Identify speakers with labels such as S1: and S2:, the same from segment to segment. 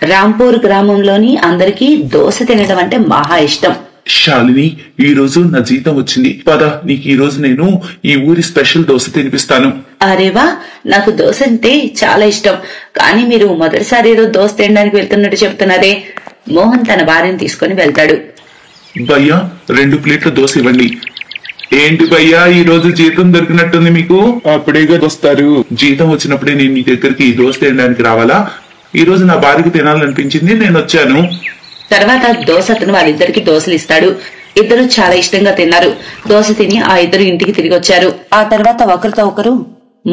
S1: రాంపూర్ గ్రామంలోని అందరికీ దోశ తినడం అంటే మహా ఇష్టం.
S2: శాలిని, ఈ రోజు నా జీతం వచ్చింది. పద, నీకు ఈ రోజు నేను ఈ ఊరి స్పెషల్ దోశ తినిపిస్తాను.
S1: అరేవా, నాకు దోశ అంటే చాలా ఇష్టం. కానీ మీరు మొదటిసారి ఏదో దోశ తినడానికి వెళ్తున్నట్టు చెప్తున్నారే. మోహన్ తన భార్యను తీసుకుని వెళ్తాడు.
S2: భయ్యా, 2 ప్లేట్ల దోశ ఇవ్వండి. ఏంటి భయ్యా, ఈ రోజు జీతం దొరికినట్టుంది మీకు? అప్పుడేగా వస్తారు. జీతం వచ్చినప్పుడే నేను నీ దగ్గరికి ఈ దోశ తినడానికి రావాలా? ఈ రోజు నా భార్యకు తినాలనిపించింది, నేను వచ్చాను.
S1: తర్వాత దోశ అతను వాళ్ళిద్దరికి దోశలు ఇస్తాడు. ఇద్దరు చాలా ఇష్టంగా తిన్నారు. దోశ తిని ఆ ఇద్దరు ఇంటికి తిరిగి వచ్చారు. ఆ తర్వాత ఒకరితో ఒకరు,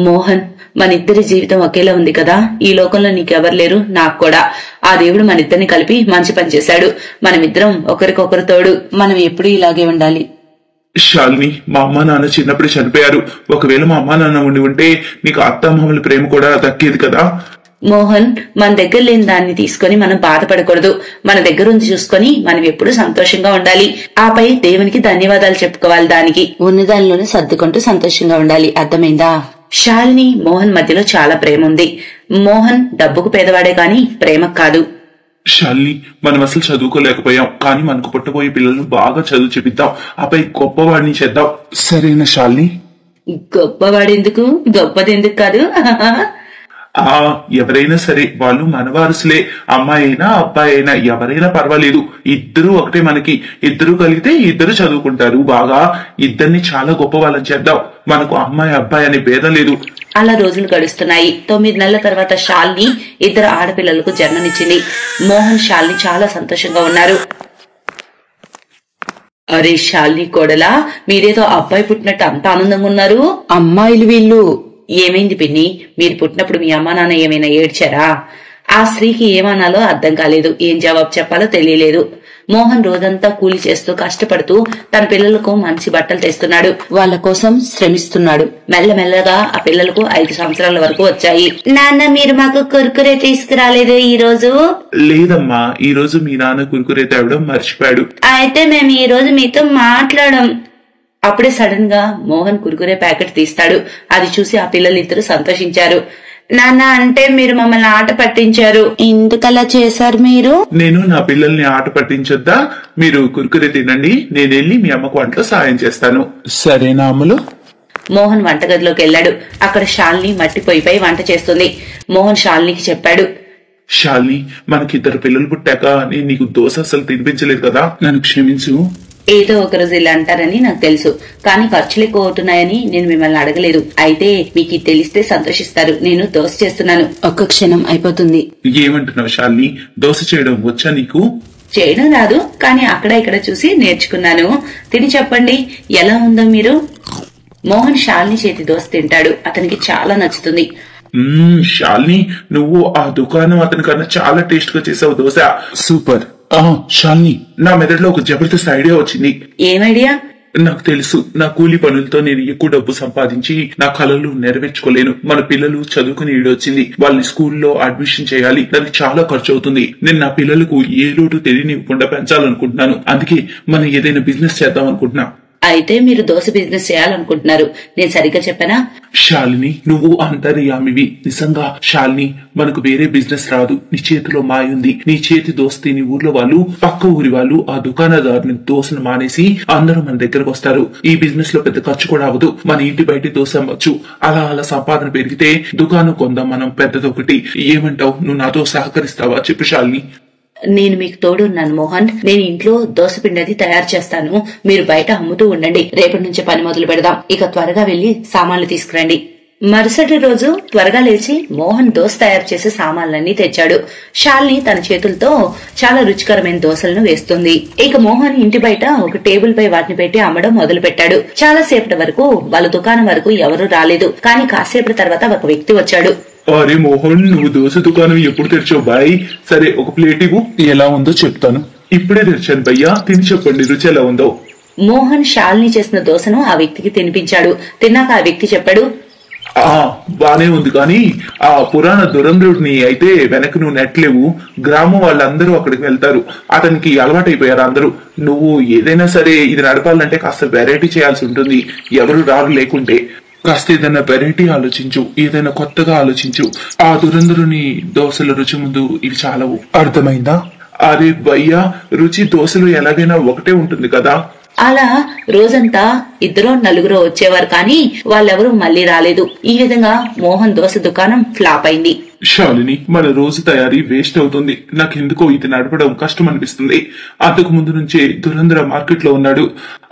S1: మోహన్, మన ఇద్దరి జీవితం ఒకేలా ఉంది కదా. ఈ లోకంలో నీకెవరు లేరు, నాకు కూడా. ఆ దేవుడు మన ఇద్దరిని కలిపి మంచి పని చేశాడు. మనమిద్దరం ఒకరికొకరు తోడు. మనం ఎప్పుడూ ఇలాగే ఉండాలి.
S2: శాలిని, మా అమ్మా నాన్న చిన్నప్పుడే చనిపోయారు. ఒకవేళ మా అమ్మా నాన్న ఉండి ఉంటే నీకు అత్తామామల ప్రేమ కూడా దక్కేది కదా.
S1: మోహన్, మన దగ్గర లేని దాన్ని తీసుకుని మనం బాధపడకూడదు. మన దగ్గర ఉంది చూసుకొని మనం ఎప్పుడూ సంతోషంగా ఉండాలి. ఆపై దేవునికి ధన్యవాదాలు చెప్పుకోవాలి. దానికి ఉన్న దానిలోనే సర్దుకుంటూ సంతోషంగా ఉండాలి. అర్థమైందా? శాలిని మోహన్ మధ్యలో చాలా ప్రేమ ఉంది. మోహన్ డబ్బుకు పేదవాడే కాని ప్రేమకు కాదు.
S2: శాలిని, మనం అసలు చదువుకోలేకపోయాం, కానీ మనకు పుట్టబోయే పిల్లలను బాగా చదువు చెప్తాం. ఆపై గొప్పవాడిని చేద్దాం. సరేనా శాలిని?
S1: గొప్పవాడెందుకు, గొప్పదెందుకు కాదు.
S2: ఎవరైనా సరే వాళ్ళు మన వారసులే. అమ్మాయి అయినా అబ్బాయి అయినా ఎవరైనా పర్వాలేదు. ఇద్దరు ఒకటే మనకి. ఇద్దరు కలిగితే ఇద్దరు చదువుకుంటారు బాగా. ఇద్దరిని చాలా గొప్ప వాళ్ళని చేద్దాం. మనకు అమ్మాయి అబ్బాయి అనే భేదం లేదు.
S1: అలా రోజులు గడుస్తున్నాయి. 9 నెలల తర్వాత శాలిని ఇద్దరు ఆడపిల్లలకు జన్మనిచ్చింది. మోహన్, శాలిని చాలా సంతోషంగా ఉన్నారు. అరే శాలిని కోడలా, మీరేదో అబ్బాయి పుట్టినట్టు అంత ఆనందంగా ఉన్నారు. అమ్మాయిలు వీళ్ళు. ఏమైంది పిన్ని? మీరు పుట్టినప్పుడు మీ అమ్మా నాన్న ఏమైనా ఏడ్చారా? ఆ స్త్రీకి ఏమనాలో అర్థం కాలేదు. ఏం జవాబు చెప్పాలో తెలియలేదు. మోహన్ రోజంతా కూలి చేస్తూ కష్టపడుతూ తన పిల్లలకు మంచి బట్టలు తెస్తున్నాడు. వాళ్ళ కోసం శ్రమిస్తున్నాడు. మెల్లమెల్లగా ఆ పిల్లలకు 5 సంవత్సరాల వరకు వచ్చాయి. నాన్న, మీరు మాకు కుర్కురే తీసుకురాలేదు ఈ రోజు?
S2: లేదమ్మా, ఈ రోజు మీ నాన్న కుర్కురే తేవడం మర్చిపోయాడు.
S1: అయితే మేము ఈ రోజు మీతో మాట్లాడం. అప్పుడే సడన్ గా మోహన్ కుర్కురే ప్యాకెట్ తీస్తాడు. అది చూసి ఆ పిల్లలిద్దరూ సంతోషించారు. నాన్న, అంటే మీరు మమ్మల్ని ఆట పట్టించారు. ఎందుకలా చేశారు మీరు?
S2: నేను నా పిల్లల్ని ఆట పట్టించొద్దా? మీరు కుర్కురే తినండి, నేను వెళ్ళి మీ అమ్మకు వంటలో సాయం చేస్తాను. సరేనా అమ్మలు?
S1: మోహన్ వంటగదిలోకి వెళ్లాడు. అక్కడ శాలిని మట్టి పొయ్యిపై వంట చేస్తుంది. మోహన్ శాలినికి చెప్పాడు,
S2: శాలిని, మనకిద్దరు పిల్లలు పుట్టాక నేను నీకు దోశ అసలు తినిపించలేదు కదా, నన్ను క్షమించు.
S1: ఏదో ఒక రోజు ఇలా అంటారని నాకు తెలుసు, కానీ ఖర్చులు ఎక్కువ అవుతున్నాయని నేను మిమ్మల్ని అడగలేదు. అయితే మీకు తెలిస్తే సంతోషిస్తారు. నేను దోశ చేస్తున్నాను. ఒక్క క్షణం అయిపోతుంది.
S2: ఏమంటున్నావు శాలిని? దోశ చేయడం వచ్చా నీకు?
S1: చేయడం రాదు, కానీ అక్కడ ఇక్కడ చూసి నేర్చుకున్నాను. తిని చెప్పండి ఎలా ఉందో మీరు. మోహన్ శాలిని చేతి దోశ తింటాడు. అతనికి చాలా నచ్చుతుంది.
S2: శాలిని, నువ్వు ఆ దుకాణం అతని కన్నా చాలా టేస్ట్ గా చేసావు దోశ. సూపర్. శాలిని, నా మెదడులో ఒక జబర్దస్త్ ఐడియా వచ్చింది.
S1: ఏం ఐడియా?
S2: నాకు తెలుసు, నా కూలి పనులతో నేను ఎక్కువ డబ్బు సంపాదించి నా కలలు నెరవేర్చుకోలేను. మన పిల్లలు చదువుకుని ఈడొచ్చింది, వాళ్ళని స్కూల్లో అడ్మిషన్ చేయాలి. దానికి చాలా ఖర్చు అవుతుంది. నేను నా పిల్లలకు ఏ లోటు తెలియనివ్వకుండా పెంచాలనుకుంటున్నాను. అందుకే మనం ఏదైనా బిజినెస్ చేద్దాం అనుకుంటున్నా.
S1: అయితే మీరు దోశ బిజినెస్ చేయాలనుకుంటున్నారు. నేను సరిగ్గా చెప్పానా?
S2: శాలిని, నువ్వు అంతర్యామివి. నిజంగా శాలిని, మనకు వేరే బిజినెస్ రాదు. నీ చేతిలో మాయుంది. నీ చేతి దోశ తిని ఊర్లో వాళ్ళు, పక్క ఊరి వాళ్ళు ఆ దుకాణదారుని దోశను మానేసి అందరూ మన దగ్గరకు వస్తారు. ఈ బిజినెస్ లో పెద్ద ఖర్చు కూడా అవ్వదు. మన ఇంటి బయట దోశ అమ్మచ్చు. అలా అలా సంపాదన పెరిగితే దుకాణం కొందాం మనం పెద్దదొకటి. ఏమంటావు? నువ్వు నాతో సహకరిస్తావా? చెప్పు శాలిని.
S1: నేను మీకు తోడున్నాను మోహన్. నేను ఇంట్లో దోశ పిండి తయారు చేస్తాను. మీరు బయట అమ్ముతూ ఉండండి. రేపటి నుంచి పని మొదలు పెడదాం. ఇక త్వరగా వెళ్లి సామాన్లు తీసుకురండి. మరుసటి రోజు త్వరగా లేచి మోహన్ దోశ తయారు చేసే సామాన్లన్నీ తెచ్చాడు. శాలిని తన చేతులతో చాలా రుచికరమైన దోశలను వేస్తుంది. ఇక మోహన్ ఇంటి బయట ఒక టేబుల్ పై వాటిని పెట్టి అమ్మడం మొదలు పెట్టాడు. చాలా సేపటి వరకు వాళ్ళ దుకాణం వరకు ఎవరూ రాలేదు. కానీ కాసేపటి తర్వాత ఒక వ్యక్తి వచ్చాడు.
S2: అరే మోహన్, నువ్వు దోశ దుకాణం ఎప్పుడు తెరిచావు బాయ్? సరే, ఒక ప్లేట్ ఇవ్వు. ఎలా ఉందో చెప్తాను. ఇప్పుడే తెరిచాను భయ్యా, తిని చెప్పండి రుచి ఎలా ఉందో.
S1: మోహన్ శాలిని చేసిన దోశను ఆ వ్యక్తికి తినిపించాడు. తిన్నాక ఆ వ్యక్తి చెప్పాడు,
S2: బానే ఉంది, కానీ ఆ పురాణ దురంధ్రుడిని అయితే వెనక్కి నువ్వు నెట్లేవు. గ్రామం వాళ్ళందరూ అక్కడికి వెళ్తారు. అతనికి అలవాటైపోయారు అందరూ. నువ్వు ఏదైనా సరే ఇది నడపాలంటే కాస్త వెరైటీ చేయాల్సి ఉంటుంది, ఎవరు రారు లేకుంటే. కాస్త ఏదైనా వెరైటీ ఆలోచించు, ఏదైనా కొత్తగా ఆలోచించు. ఆ దురంధరుని దోశల రుచి ముందు ఇవి చాలవు. అర్థమైందా? అరే భయ్యా, రుచి దోశలు ఎలాగైనా ఒకటే ఉంటుంది కదా.
S1: అలా రోజంతా ఇద్దరో నలుగురో వచ్చేవారు కానీ వాళ్ళెవరూ మళ్లీ రాలేదు. ఈ విధంగా మోహన్ దోశ దుకాణం ఫ్లాప్ అయింది.
S2: శాలిని, మన రోజు తయారీ వేస్ట్ అవుతుంది. నాకెందుకో ఇది నడపడం కష్టం అనిపిస్తుంది. అంతకు ముందు నుంచే దురంధర మార్కెట్ లో ఉన్నాడు.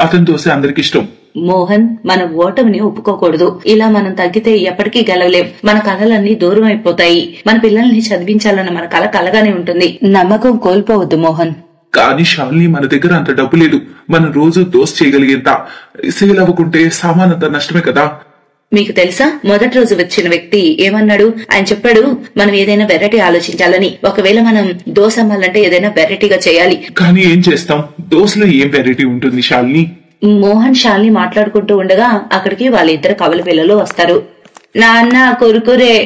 S2: అతని దోశ అందరికి ఇష్టం.
S1: మోహన్, మన ఓటమిని ఒప్పుకోకూడదు. ఇలా మనం తగ్గితే ఎప్పటికీ గెలవలేం. మన కలలన్నీ దూరం అయిపోతాయి. మన పిల్లల్ని చదివించాలన్న మన కల కలగానే ఉంటుంది. నమ్మకం కోల్పోవద్దు మోహన్.
S2: కానీ శాలిని, మన దగ్గర అంత డబ్బు లేదు. మనం రోజు దోశ చేయగలిగేంత. సేల్ అవ్వకుంటే సామానంతా నష్టమే కదా.
S1: మీకు తెలుసా, మొదటి రోజు వచ్చిన వ్యక్తి ఏమన్నాడు? ఆయన చెప్పాడు, మనం ఏదైనా వెరైటీ ఆలోచించాలని. ఒకవేళ మనం దోశ అమ్మాలంటే ఏదైనా వెరైటీగా చేయాలి.
S2: కానీ ఏం చేస్తాం? దోశలో ఏం వెరైటీ ఉంటుంది శాలిని?
S1: మోహన్ శాలిని మాట్లాడుకుంటూ ఉండగా అక్కడికి వాళ్ళిద్దరు కవల పిల్లలు వస్తారు. నాన్న, కురుకురే.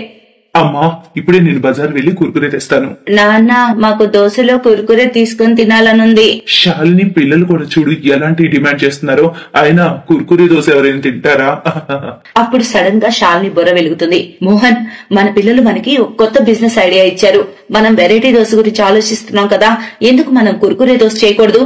S2: అమ్మా, ఇప్పుడే నేను బజార్ వెళ్లి కుర్కురే తెస్తాను.
S1: నాన్న, మాకు దోశలో కురుకురే తీసుకుని తినాలనుంది.
S2: శాలిని, పిల్లలు కూడా చూడు ఎలాంటి డిమాండ్ చేస్తున్నారో. ఆయన కుర్కురే దోశ ఎవరైనా తింటారా?
S1: అప్పుడు సడన్ గా శాలిని బుర్ర వెలుగుతుంది. మోహన్, మన పిల్లలు మనకి ఒక కొత్త బిజినెస్ ఐడియా ఇచ్చారు. మనం వెరైటీ దోశ గురించి ఆలోచిస్తున్నాం కదా, ఎందుకు మనం కురుకురే దోశ చేయకూడదు?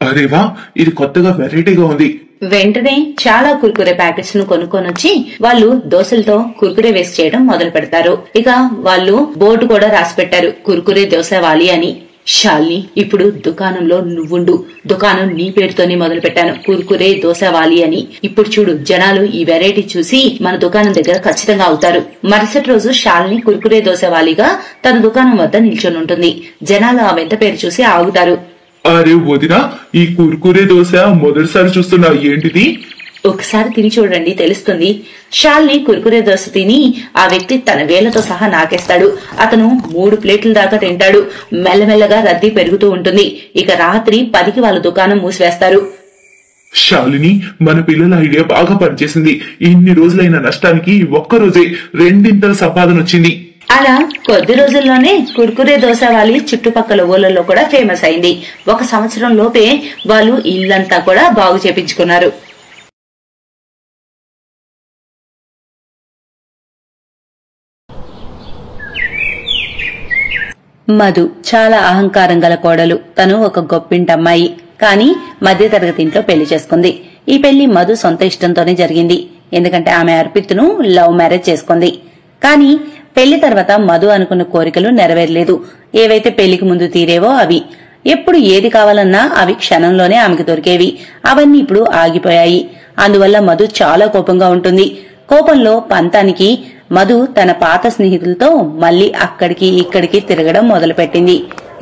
S2: అరేవా, ఇది కొత్తగా వెరైటీగా ఉంది.
S1: వెంటనే చాలా కుర్కురే ప్యాకెట్స్ ను కొనుక్కొనొచ్చి వాళ్ళు దోశలతో కుర్కురే వేస్ట్ చేయడం మొదలు పెడతారు. ఇక వాళ్ళు బోర్డు కూడా రాసి పెట్టారు, కుర్కురే దోశ వాలి అని. శాలిని, ఇప్పుడు దుకాణంలో నువ్వుండు. దుకాణం నీ పేరుతోనే మొదలు పెట్టాను, కుర్కురే దోశ వాలి అని. ఇప్పుడు చూడు, జనాలు ఈ వెరైటీ చూసి మన దుకాణం దగ్గర ఖచ్చితంగా అవుతారు. మరుసటి రోజు శాలిని కుర్కురే దోశ వాలిగా తన దుకాణం వద్ద నిల్చొని ఉంటుంది. జనాలు ఆ వింత పేరు చూసి ఆగుతారు.
S2: అరే వదినా, ఈ కుర్కురే దోశ మొదటిసారి చూస్తున్నా, ఏంటిది?
S1: ఒకసారి తిని చూడండి, తెలుస్తుంది. శాలిని కుర్కురే దోశ తిని ఆ వ్యక్తి తన వేళ్లతో సహా నాకేస్తాడు. అతను 3 ప్లేట్ల దాకా తింటాడు. మెల్లమెల్లగా రద్దీ పెరుగుతూ ఉంటుంది. ఇక రాత్రి 10కి వాళ్ళ దుకాణం మూసివేస్తారు.
S2: శాలిని, మన పిల్లల ఐడియా బాగా పనిచేసింది. ఇన్ని రోజులైన నష్టానికి ఒక్కరోజే 2 సంపాదన వచ్చింది.
S1: అలా కొద్ది రోజుల్లోనే కుర్కురే దోశ వాలి చుట్టుపక్కల ఊళ్ళల్లో కూడా ఫేమస్ అయింది. 1 సంవత్సరం లోపే వాళ్ళు ఇల్లంతా కూడా బాగు చేపించుకున్నారు. మధు చాలా అహంకారం గల కోడలు. తను ఒక గొప్పింటమ్మాయి. కానీ మధ్యతరగతి ఇంట్లో పెళ్లి చేసుకుంది. ఈ పెళ్లి మధు సొంత ఇష్టంతోనే జరిగింది. ఎందుకంటే ఆమె అర్పిత్ను లవ్ మ్యారేజ్ చేసుకుంది. కానీ పెళ్లి తర్వాత మధు అనుకున్న కోరికలు నెరవేరలేదు. ఏవైతే పెళ్లికి ముందు తీరేవో అవి. ఎప్పుడు ఏది కావాలన్నా అవి క్షణంలోనే ఆమెకు దొరికేవి. అవన్నీ ఇప్పుడు ఆగిపోయాయి. అందువల్ల మధు చాలా కోపంగా ఉంటుంది. కోపంలో పంతానికి మధు తన పాత స్నేహితులతో మళ్లీ అక్కడికి ఇక్కడికి తిరగడం మొదలుపెట్టింది.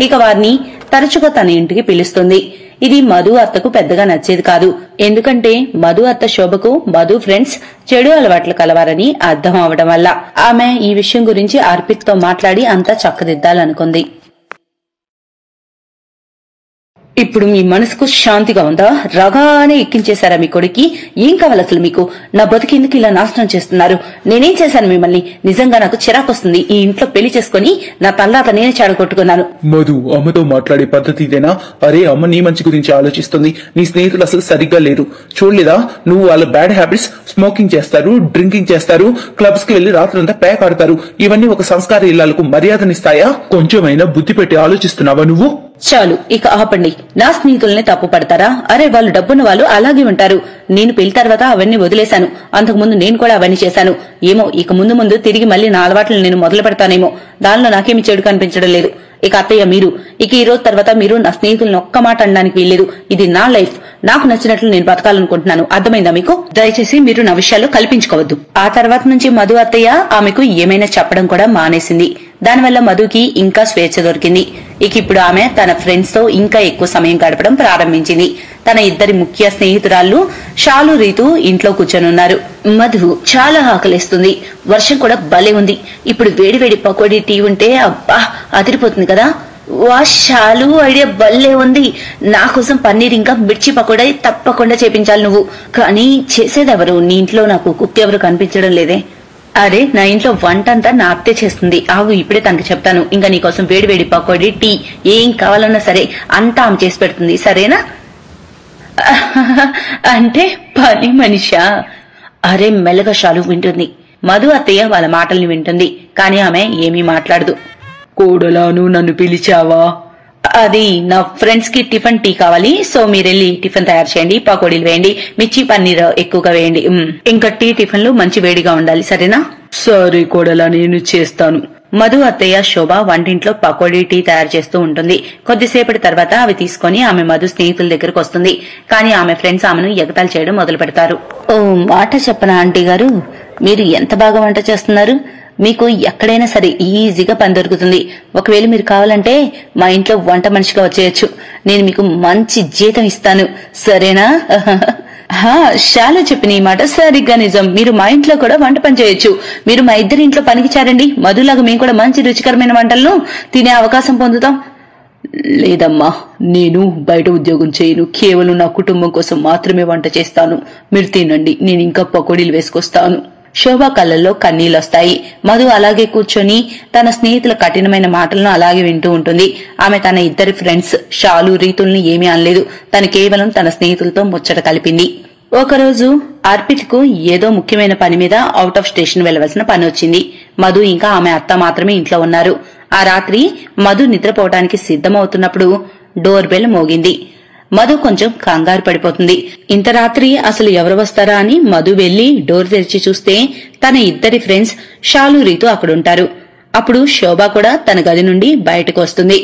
S1: ఇక వారిని తరచుగా తన ఇంటికి పిలుస్తుంది. ఇది మధు అత్తకు పెద్దగా నచ్చేది కాదు. ఎందుకంటే మధు అత్త శోభకు మధు ఫ్రెండ్స్ చెడు అలవాట్లు కలవారని అర్థం అవడం వల్ల ఆమె ఈ విషయం గురించి అర్పిత్ తో మాట్లాడి అంతా చక్కదిద్దాలనుకుంది. ఇప్పుడు మీ మనసుకు శాంతిగా ఉందా? రగానే ఎక్కించేశారా మీ కొడుక్కి? ఏం కావాలి అసలు మీకు? నా బతికెందుకు ఇలా నాశనం చేస్తున్నారు? నేనేం చేశాను మిమ్మల్ని? నిజంగా నాకు చిరాకొస్తుంది. ఈ ఇంట్లో పెళ్లి చేసుకుని నా తల్లాత నేనే చెడగొట్టుకున్నాను.
S3: మధు, అమ్మతో మాట్లాడే పద్ధతి ఇదేనా? అరే, అమ్మ నీ మంచి గురించి ఆలోచిస్తుంది. నీ స్నేహితులు అసలు సరిగ్గా లేరు. చూడలేదా నువ్వు? వాళ్ళ బ్యాడ్ హ్యాబిట్స్, స్మోకింగ్ చేస్తారు, డ్రింకింగ్ చేస్తారు, క్లబ్స్ కి వెళ్లి రాత్రంతా ప్యాక్ ఆడతారు. ఇవన్నీ ఒక సంస్కార ఇళ్లకు మర్యాదనిస్తాయా? కొంచెమైనా బుద్ధి పెట్టి ఆలోచిస్తున్నావా నువ్వు?
S1: చాలు, ఇక ఆపండి. నా స్నేహితుల్ని తప్పు పడతారా? అరే, వాళ్ళు డబ్బున్న వాళ్ళు అలాగే ఉంటారు. నేను పెళ్లి తర్వాత అవన్నీ వదిలేశాను. అంతకుముందు నేను కూడా అవన్నీ చేశాను. ఏమో, ఇక ముందు ముందు తిరిగి మళ్లీ నా అలవాట్లు నేను మొదలు పెడతానేమో. దానిలో నాకేమి చెడు కనిపించడం లేదు. ఇక అత్తయ్య, మీరు ఇక ఈ రోజు తర్వాత మీరు నా స్నేహితులను ఒక్క మాట అనడానికి వీల్లేదు. ఇది నా లైఫ్. నాకు నచ్చినట్లు నేను బతకాలనుకుంటున్నాను. అర్థమైందా మీకు? దయచేసి మీరు నా విషయాల్లో కల్పించుకోవద్దు. ఆ తర్వాత నుంచి మధు అత్తయ్య ఆమెకు ఏమైనా చెప్పడం కూడా మానేసింది. దానివల్ల మధుకి ఇంకా స్వేచ్ఛ దొరికింది. ఇక ఇప్పుడు ఆమె తన ఫ్రెండ్స్ తో ఇంకా ఎక్కువ సమయం గడపడం ప్రారంభించింది. తన ఇద్దరి ముఖ్య స్నేహితురాళ్లు షాలు, రీతు ఇంట్లో కూర్చొనున్నారు. మధు చాలా ఆకలిస్తుంది. వర్షం కూడా భలే ఉంది. ఇప్పుడు వేడివేడి పకోడీ టీ ఉంటే అబ్బా అదిరిపోతుంది కదా. వా, షాలు ఐడియా భలే ఉంది. నా కోసం పన్నీర్ ఇంకా మిర్చి పకోడా తప్పకుండా చేపించాలి నువ్వు. కానీ చేసేదెవరు? నీ ఇంట్లో నాకు కుక్ ఎవరు కనిపించడం లేదే. అరే, నా ఇంట్లో వంట అంతా నా అత్తే చేస్తుంది. ఆగు, ఇప్పుడే తనకి చెప్తాను. ఇంకా నీకోసం వేడివేడి పకోడీ, టీ ఏం కావాలన్నా సరే అంతా ఆమె చేసి పెడుతుంది. సరేనా? అంటే పని మనిషా? అరే మెల్లగా షాలు వింటుంది. మధు అత్తయ్య వాళ్ళ మాటల్ని వింటుంది, కానీ ఆమె ఏమీ మాట్లాడదు.
S4: కోడలాను నన్ను పిలిచావా?
S1: అది నా ఫ్రెండ్స్ కి టిఫిన్ టీ కావాలి, సో మీరెళ్ళి టిఫిన్ తయారు చేయండి, పకోడీలు వేయండి, మిర్చి పన్నీర్ ఎక్కువగా వేయండి, ఇంకా టీ టిఫిన్లు మంచి వేడిగా ఉండాలి, సరేనా?
S4: సరే కోడలా, నేను చేస్తాను.
S1: మధు అత్తయ్య శోభ వంటింట్లో పకోడీ టీ తయారు చేస్తూ ఉంటుంది. కొద్దిసేపటి తర్వాత అవి తీసుకుని ఆమె మధు స్నేహితుల దగ్గరకు వస్తుంది. కానీ ఆమె ఫ్రెండ్స్ ఆమెను ఎగతాళి చేయడం మొదలు పెడతారు. ఓ మాట చెప్పనా ఆంటీ గారు, మీరు ఎంత బాగా వంట చేస్తున్నారు. మీకు ఎక్కడైనా సరే ఈజీగా పని దొరుకుతుంది. ఒకవేళ మీరు కావాలంటే మా ఇంట్లో వంట మనిషిగా వచ్చేయచ్చు. నేను మీకు మంచి జీతం ఇస్తాను, సరేనా? శాలు చెప్పిన ఈ మాట సరిగ్గా నిజం. మీరు మా ఇంట్లో కూడా వంట పని చేయొచ్చు. మీరు మా ఇద్దరి ఇంట్లో పనికి చేరండి. మధులాగా మేము కూడా మంచి రుచికరమైన వంటలను తినే అవకాశం పొందుతాం.
S4: లేదమ్మా, నేను బయట ఉద్యోగం చేయను. కేవలం నా కుటుంబం కోసం మాత్రమే వంట చేస్తాను. మీరు తినండి, నేను ఇంకా పకోడీలు వేసుకొస్తాను.
S1: శోభ కళ్ళల్లో కన్నీళ్లొస్తాయి. మధు అలాగే కూర్చొని తన స్నేహితుల కఠినమైన మాటలను అలాగే వింటూ ఉంటుంది. ఆమె తన ఇద్దరి ఫ్రెండ్స్ షాలు రీతుల్ని ఏమీ అనలేదు. తను కేవలం తన స్నేహితులతో ముచ్చట కలిపింది. ఒకరోజు అర్పిత్ కు ఏదో ముఖ్యమైన పని మీద అవుట్ ఆఫ్ స్టేషన్ వెళ్లవలసిన పని వచ్చింది. మధు ఇంకా ఆమె అత్త మాత్రమే ఇంట్లో ఉన్నారు. ఆ రాత్రి మధు నిద్రపోవటానికి సిద్ధమవుతున్నప్పుడు డోర్ బెల్ మోగింది. మధు కొంచెం కంగారు పడిపోతుంది. ఇంత రాత్రి అసలు ఎవరు వస్తారా అని మధు వెళ్లి డోర్ తెరిచి చూస్తే తన ఇద్దరి ఫ్రెండ్స్ షాలు రీతు అక్కడుంటారు. అప్పుడు శోభ కూడా తన గది నుండి బయటకు వస్తుంది.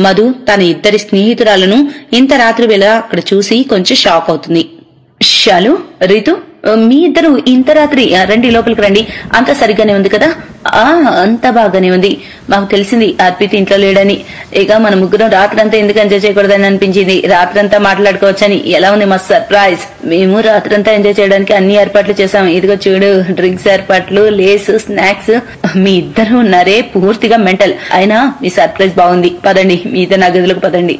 S1: మధు తన ఇద్దరి స్నేహితురాలను ఇంత రాత్రి వేళ అక్కడ చూసి కొంచెం షాక్ అవుతుంది. షాలు, రీతు, మీ ఇద్దరు ఇంత రాత్రి రండి, లోపలికి రండి. అంతా సరిగ్గానే ఉంది కదా? అంతా బాగానే ఉంది. మాకు తెలిసింది అర్పిత్ ఇంట్లో లేడని. ఇక మన ముగ్గురం రాత్రంతా ఎందుకు ఎంజాయ్ చేయకూడదని అనిపించింది. రాత్రంతా మాట్లాడుకోవచ్చని. ఎలా ఉంది మా సర్ప్రైజ్? మేము రాత్రంతా ఎంజాయ్ చేయడానికి అన్ని ఏర్పాట్లు చేశాం. ఇదిగో చూడు, డ్రింక్స్ ఏర్పాట్లు, లేస్, స్నాక్స్. మీ ఇద్దరు ఉన్నారే పూర్తిగా మెంటల్. అయినా మీ సర్ప్రైజ్ బాగుంది. పదండి, మీ ఇద్దరు నా గదిలోకి పదండి.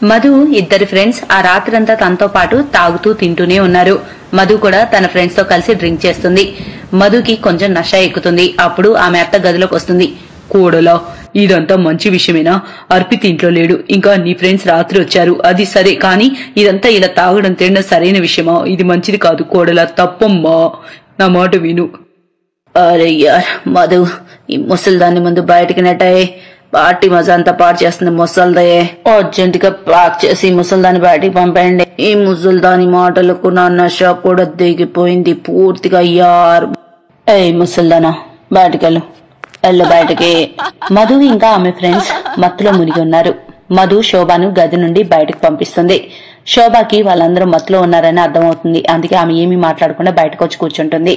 S1: మధు ఇద్దరి ఫ్రెండ్స్ ఆ రాత్రంతా తనతో పాటు తాగుతూ తింటూనే ఉన్నారు. మధు కూడా తన ఫ్రెండ్స్ తో కలిసి డ్రింక్ చేస్తుంది. మధుకి కొంచెం నష ఎక్కుతుంది. అప్పుడు ఆమె అత్త గదిలోకి వస్తుంది.
S4: కోడలా, ఇదంతా మంచి విషయమేనా? అర్పిత్ ఇంట్లో లేడు, ఇంకా నీ ఫ్రెండ్స్ రాత్రి వచ్చారు, అది సరే. కానీ ఇదంతా ఇలా తాగడం తినడం సరైన విషయమా? ఇది మంచిది కాదు కోడలా, తప్పమ్మా, నా మాట విను.
S1: అరే యార్ మధు, ఈ ముసలిదాన్ని ముందు బయటికి నెట్టాయే. పార్టీ మజా అంతా పాటు చేస్తుంది ముసల్దయే. అర్జెంట్ గా ప్యాక్ చేసి ముసల్దాన్ని బయటికి పంపండి. ఈ ముసల్దాని మాటలకు నా నష కూడా దిగిపోయింది పూర్తిగా. యార్, ఏ ముసల్దానా, బయటికెళ్ళు, ఎల్లు బయటకి. మధు ఇంకా ఆమె ఫ్రెండ్స్ మత్తులో మునిగి ఉన్నారు. మధు శోభను గది నుండి బయటకు పంపిస్తుంది. శోభకి వాళ్ళందరూ మత్తులో ఉన్నారని అర్థమవుతుంది. అందుకే ఆమె ఏమీ మాట్లాడకుండా బయటకు వచ్చి కూర్చుంటుంది.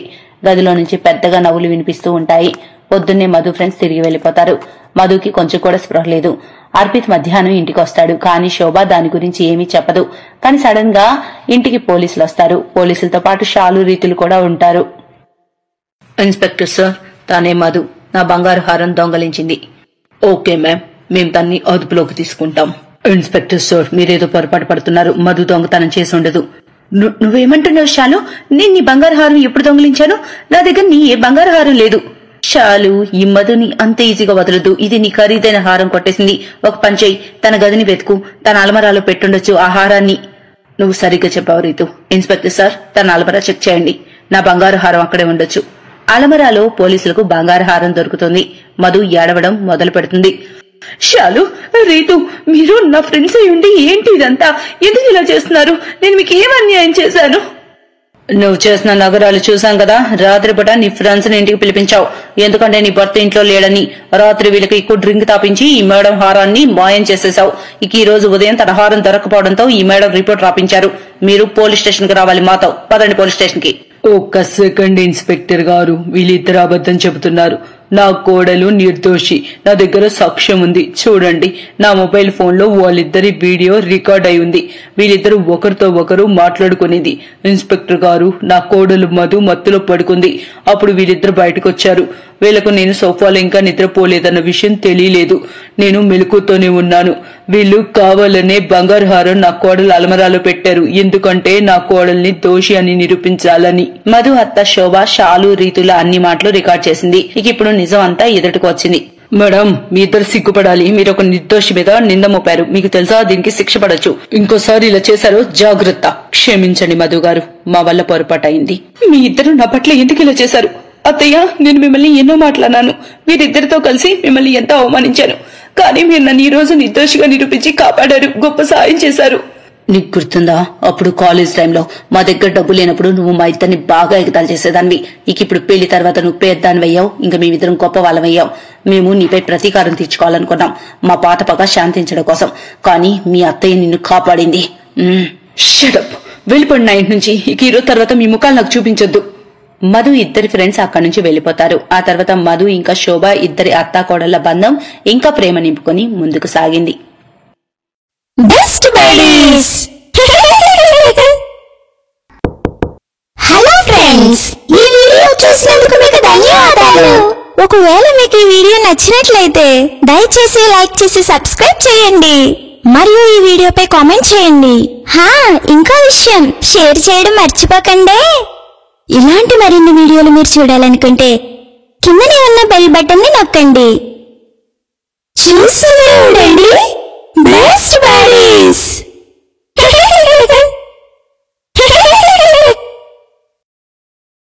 S1: గదిలో నుంచి పెద్దగా నవ్వులు వినిపిస్తూ ఉంటాయి. పొద్దున్నే మధు ఫ్రెండ్స్ తిరిగి వెళ్లిపోతారు. మధుకి కొంచెం కూడా స్పృహ లేదు. అర్పిత్ మధ్యాహ్నం ఇంటికి వస్తాడు, కానీ శోభ దాని గురించి ఏమీ చెప్పదు. కానీ సడన్ గా ఇంటికి పోలీసులు వస్తారు. పోలీసులతో పాటు షాలు రీతులు కూడా ఉంటారు.
S4: ఇన్స్పెక్టర్ సార్, తానే మధు నా బంగారు హారం దొంగలించింది. ఓకే మ్యామ్, మేం తన్ని అదుపులోకి తీసుకుంటాం. ఇన్స్పెక్టర్ సార్, మీరేదో పొరపాటు పడుతున్నారు. మధు దొంగతనం చేసి ఉండదు.
S1: నువ్వేమంటున్నావు షాలు? నేను నీ బంగారు హారం ఎప్పుడు దొంగిలించాను? నా దగ్గర నీ ఏ బంగారు హారం లేదు. షాలు, ఈ మధుని అంత ఈజీగా వదలదు. ఇది నీ ఖరీదైన హారం కొట్టేసింది. ఒక పని చెయ్యి, తన గదిని వెతుకు, తన అలమరాలో పెట్టుండొచ్చు ఆ హారాన్ని.
S4: నువ్వు సరిగ్గా చెప్పావు రీతు. ఇన్స్పెక్టర్ సార్, తన అలమరా చెక్ చేయండి. నా బంగారు హారం అక్కడే ఉండొచ్చు.
S1: అలమరాలో పోలీసులకు బంగారు హారం దొరుకుతుంది. మధు ఏడవడం మొదలు పెడుతుంది.
S4: షాలు, రీతు, మీరు నా ఫ్రెండ్స్ అయ్యుండి ఏంటి ఇదంతా? ఎందుకు ఇలా చేస్తున్నారు? నేను మీకు ఏం అన్యాయం చేశాను?
S1: నువ్వు చేసిన నగరాలు చూసాం కదా. రాత్రిపూట నీ ఫ్రెండ్స్ ని ఇంటికి పిలిపించావు, ఎందుకంటే నీ భర్త ఇంట్లో లేడని. రాత్రి వీళ్ళకి ఎక్కువ డ్రింక్ తాపించి ఈ మేడం హారాన్ని మాయం చేసేశావు. ఇక ఈ రోజు ఉదయం తన హారం దొరకపోవడంతో ఈ మేడం రిపోర్ట్ రాపించారు. మీరు పోలీస్ స్టేషన్ కి రావాలి మాతో. పదండి పోలీస్ స్టేషన్ కి.
S4: ఒక్క సెకండ్ ఇన్స్పెక్టర్ గారు, వీళ్ళిద్దరు అబద్ధం చెబుతున్నారు. నా కోడలు నిర్దోషి. నా దగ్గర సాక్ష్యం ఉంది. చూడండి, నా మొబైల్ ఫోన్ లో వాళ్ళిద్దరి వీడియో రికార్డ్ అయి ఉంది. వీళ్ళిద్దరూ ఒకరితో ఒకరు మాట్లాడుకునేది. ఇన్స్పెక్టర్ గారు, నా కోడలు మధు మత్తులో పడుకుంది. అప్పుడు వీళ్ళిద్దరు బయటకు వచ్చారు. వీళ్లకు నేను సోఫాలో ఇంకా నిద్రపోలేదన్న విషయం తెలియలేదు. నేను మెలకుతోనే ఉన్నాను. వీళ్ళు కావాలనే బంగారు హారం నా కోడలు అలమరాలో పెట్టారు, ఎందుకంటే నా కోడల్ని దోషి అని నిరూపించాలని. మధు అత్త శోభ షాలు రీతుల అన్ని మాటలు రికార్డ్ చేసింది. ఇక ఇప్పుడు నిజం అంతా ఎదుటికి వచ్చింది. మేడం మీ ఇద్దరు సిగ్గుపడాలి. మీరు ఒక నిర్దోషి మీద నింద మోపారు. మీకు తెలుసా దీనికి శిక్ష పడొచ్చు. ఇంకోసారి ఇలా చేశారో జాగ్రత్త. క్షమించండి మధు గారు, మా వల్ల పొరపాటు అయింది. మీ ఇద్దరు నా పట్ల ఎందుకు ఇలా చేశారు? అత్తయ్య, నేను మిమ్మల్ని ఎన్నో మాట్లాడాను. మీరిద్దరితో కలిసి మిమ్మల్ని ఎంతో అవమానించాను. కానీ మీరు నన్ను ఈ రోజు నిర్దోషిగా నిరూపించి కాపాడారు. గొప్ప సాయం చేశారు. నీకు గుర్తుందా, అప్పుడు కాలేజ్ టైంలో మా దగ్గర డబ్బు లేనప్పుడు నువ్వు మా ఇద్దరిని బాగా ఎగతాలు చేసేదానివి. ఇక ఇప్పుడు పెళ్లి తర్వాత నువ్వు పేద్దానివయ్యావు. ఇంకా మేమిద్దరం గొప్ప వాళ్ళమయ్యాం. మేము నీపై ప్రతీకారం తీర్చుకోవాలనుకున్నాం, మా పాత పగ శాంతించడం కోసం. కానీ మీ అత్తయ్య నిన్ను కాపాడింది. షటప్, వెళ్ళిపోండి నా ఇంటి నుంచి. ఇక ఈరోజు తర్వాత మీ ముఖాలు నాకు చూపించొద్దు. మధు ఇద్దరి ఫ్రెండ్స్ అక్కడి నుంచి వెళ్లిపోతారు. ఆ తర్వాత మధు ఇంకా శోభ ఇద్దరి అత్తాకోడళ్ల బంధం ఇంకా ప్రేమ నింపుకొని ముందుకు సాగింది.
S5: Best buddies. హలో ఫ్రెండ్స్, ఈ వీడియో చూసినందుకు మీకు ధన్యవాదాలు. ఒకవేళ మీకు ఈ వీడియో నచ్చినట్లయితే దయచేసి లైక్ చేసి సబ్స్క్రైబ్ చేయండి మరియు ఈ వీడియోపై కామెంట్ చేయండి. ఇంకో విషయం, షేర్ చేయడం మర్చిపోకండి. ఇలాంటి మరిన్ని వీడియోలు మీరు చూడాలనుకుంటే కిందనే ఉన్న బెల్ బటన్ ని నొక్కండి. చూస్తూనే ఉండండి బెస్ట్ బడీస్.